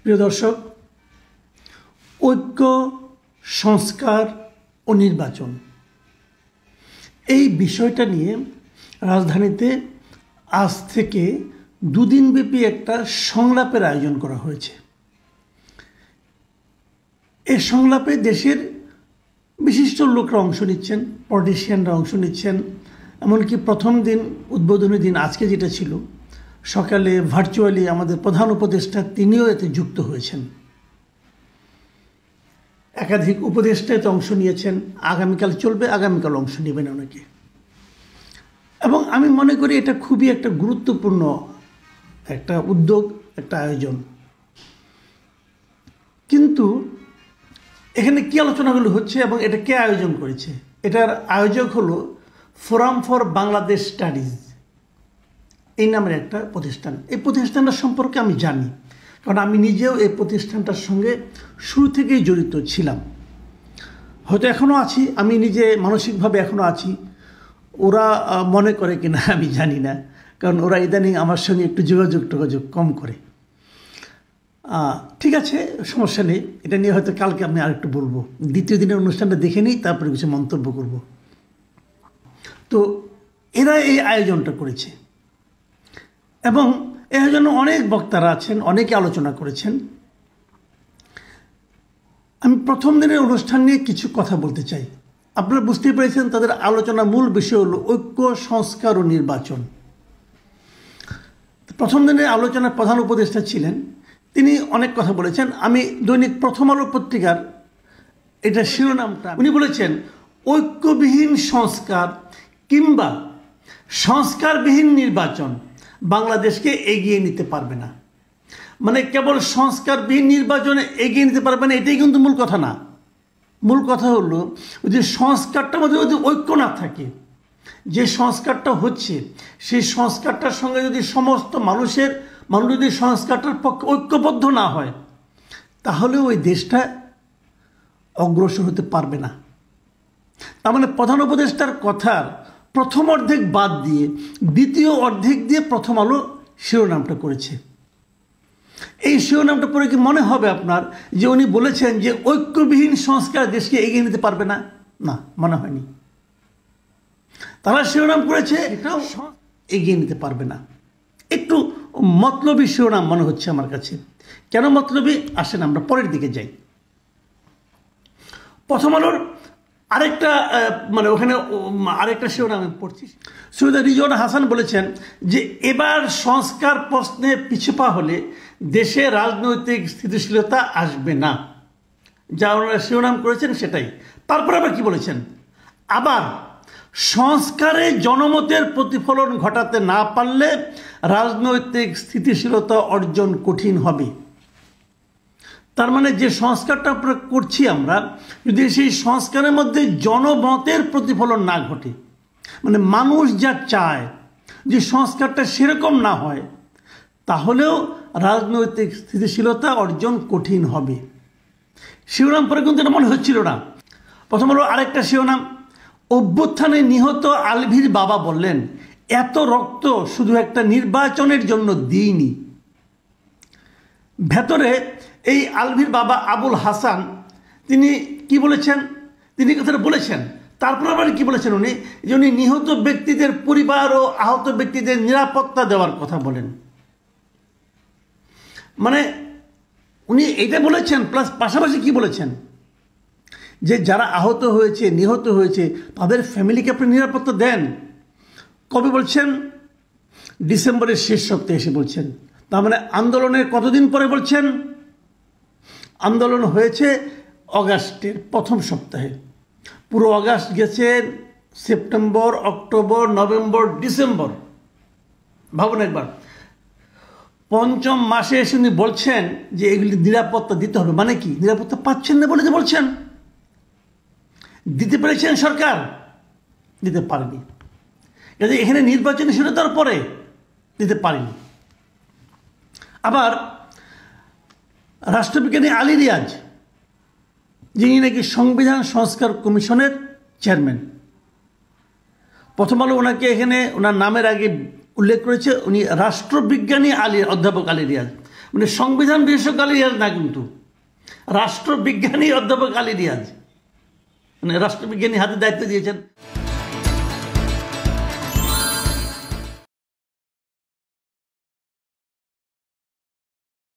প্রিয় দর্শক, ঐক্য, সংস্কার ও নির্বাচন এই বিষয়টা নিয়ে রাজধানীতে আজ থেকে দুদিনব্যাপী একটা সংলাপের আয়োজন করা হয়েছে। এই সংলাপে দেশের বিশিষ্ট লোকরা অংশ নিচ্ছেন, পলিটিশিয়ানরা অংশ নিচ্ছেন। এমনকি প্রথম দিন, উদ্বোধনী দিন আজকে যেটা ছিল, সকালে ভার্চুয়ালি আমাদের প্রধান উপদেষ্টা তিনিও এতে যুক্ত হয়েছেন। একাধিক উপদেষ্টা এতে অংশ নিয়েছেন। আগামীকাল চলবে, আগামীকাল অংশ নেবেন অনেকে। এবং আমি মনে করি এটা খুবই একটা গুরুত্বপূর্ণ একটা উদ্যোগ, একটা আয়োজন। কিন্তু এখানে কি আলোচনাগুলো হচ্ছে এবং এটা কে আয়োজন করেছে? এটার আয়োজক হলো ফোরাম ফর বাংলাদেশ স্টাডিজ এই নামের একটা প্রতিষ্ঠান। এই প্রতিষ্ঠানটা সম্পর্কে আমি জানি, কারণ আমি নিজেও এই প্রতিষ্ঠানটার সঙ্গে শুরু থেকেই জড়িত ছিলাম। হয়তো এখনও আছি, আমি নিজে মানসিকভাবে এখনও আছি। ওরা মনে করে কিনা আমি জানি না, কারণ ওরা ইদানিং আমার সঙ্গে একটু যোগাযোগ কম করে। ঠিক আছে, সমস্যা নেই। এটা নিয়ে হয়তো কালকে আমি আরেকটু বলবো। দ্বিতীয় দিনের অনুষ্ঠানটা দেখে নিই, তারপরে কিছু মন্তব্য করব। তো এরা এই আয়োজনটা করেছে এবং এই আয়োজনে অনেক বক্তারা আছেন, অনেকে আলোচনা করেছেন। আমি প্রথম দিনের অনুষ্ঠান নিয়ে কিছু কথা বলতে চাই। আপনারা বুঝতেই পেরেছেন তাদের আলোচনার মূল বিষয় হলো ঐক্য, সংস্কার ও নির্বাচন। প্রথম দিনের আলোচনার প্রধান উপদেষ্টা ছিলেন, তিনি অনেক কথা বলেছেন। আমি দৈনিক প্রথম আলো পত্রিকার এটা শিরোনামটা, উনি বলেছেন ঐক্যবিহীন সংস্কার কিংবা সংস্কারবিহীন নির্বাচন বাংলাদেশকে এগিয়ে নিতে পারবে না। মানে কেবল সংস্কারবিহীন নির্বাচনে এগিয়ে নিতে পারবে না, এটাই কিন্তু মূল কথা না। মূল কথা হলো যদি সংস্কারটার মধ্যে যদি ঐক্য না থাকে, যে সংস্কারটা হচ্ছে সেই সংস্কারটার সঙ্গে যদি সমস্ত মানুষ যদি সংস্কারটার পক্ষে ঐক্যবদ্ধ না হয়, তাহলে ওই দেশটা অগ্রসর হতে পারবে না। তার মানে প্রধান উপদেষ্টার কথার প্রথম অর্ধেক বাদ দিয়ে দ্বিতীয় অর্ধেক দিয়ে প্রথম আলো শিরোনামটা করেছে। এই শিরোনামটা পড়ে কি মনে হবে আপনার যে উনি বলেছেন যে ঐক্যবিহীন সংস্কার দেশকে এগিয়ে নিতে পারবে না? না, মনে হয়নি। তারা শিরোনাম করেছে এটাও এগিয়ে নিতে পারবে না। একটু মতলবী শিরোনাম মনে হচ্ছে আমার কাছে। কেন মতলবী? আসেন আমরা পরের দিকে যাই। প্রথম আলোর আরেকটা শিরোনাম আমি পড়ছি। সৈয়দ রিজওয়ানা হাসান বলেছেন যে এবার সংস্কার প্রশ্নে পিছুপা হলে দেশে রাজনৈতিক স্থিতিশীলতা আসবে না। যা ওনারা শিরোনাম করেছেন সেটাই। তারপর আবার কি বলেছেন? আবার সংস্কারে জনমতের প্রতিফলন ঘটাতে না পারলে রাজনৈতিক স্থিতিশীলতা অর্জন কঠিন হবে। তার মানে যে সংস্কারটা আমরা করছি, আমরা যদি সেই সংস্কারের মধ্যে জনমতের প্রতিফলন না ঘটে, মানে মানুষ যা চায় যে সংস্কারটা সেরকম না হয়, তাহলেও রাজনৈতিক স্থিতিশীলতা অর্জন কঠিন হবে। শিরোনাম পরে কিন্তু এটা মনে হচ্ছিল না। প্রথম হলো আরেকটা শিরোনাম, অভ্যুত্থানে নিহত আলভীর বাবা বললেন এত রক্ত শুধু একটা নির্বাচনের জন্য দিইনি। ভেতরে এই আলভীর বাবা আবুল হাসান তিনি কি বলেছেন? তিনি কথাটা বলেছেন। তারপর আবার কি বলেছেন উনি? যে উনি নিহত ব্যক্তিদের পরিবার ও আহত ব্যক্তিদের নিরাপত্তা দেওয়ার কথা বলেন। মানে উনি এটা বলেছেন, প্লাস পাশাপাশি কি বলেছেন? যে যারা আহত হয়েছে, নিহত হয়েছে, তাদের ফ্যামিলিকে আপনি নিরাপত্তা দেন। কবে বলছেন? ডিসেম্বরের শেষ সপ্তাহে এসে বলছেন। তার মানে আন্দোলনের কতদিন পরে বলছেন? আন্দোলন হয়েছে অগাস্টের প্রথম সপ্তাহে। পুরো অগাস্ট গেছে, সেপ্টেম্বর, অক্টোবর, নভেম্বর, ডিসেম্বর। ভাবুন একবার, পঞ্চম মাসে এসে উনি বলছেন যে এগুলি নিরাপত্তা দিতে হবে। মানে কি? নিরাপত্তা পাচ্ছেন না বলে যে বলছেন। দিতে পেরেছেন সরকার? দিতে পারেনি। এখানে নির্বাচনী শূন্যতার পরে দিতে পারেনি। আবার রাষ্ট্রবিজ্ঞানী আলী রিয়াজ, যিনি নাকি সংবিধান সংস্কার কমিশনের চেয়ারম্যান, প্রথম আলো ওনাকে এখানে ওনার নামের আগে উল্লেখ করেছে, উনি রাষ্ট্রবিজ্ঞানী অধ্যাপক আলী রিয়াজ। মানে সংবিধান বিশেষজ্ঞ আলী রিয়াজ না, কিন্তু রাষ্ট্রবিজ্ঞানী অধ্যাপক আলী রিয়াজ, মানে রাষ্ট্রবিজ্ঞানী হাতে দায়িত্ব দিয়েছেন।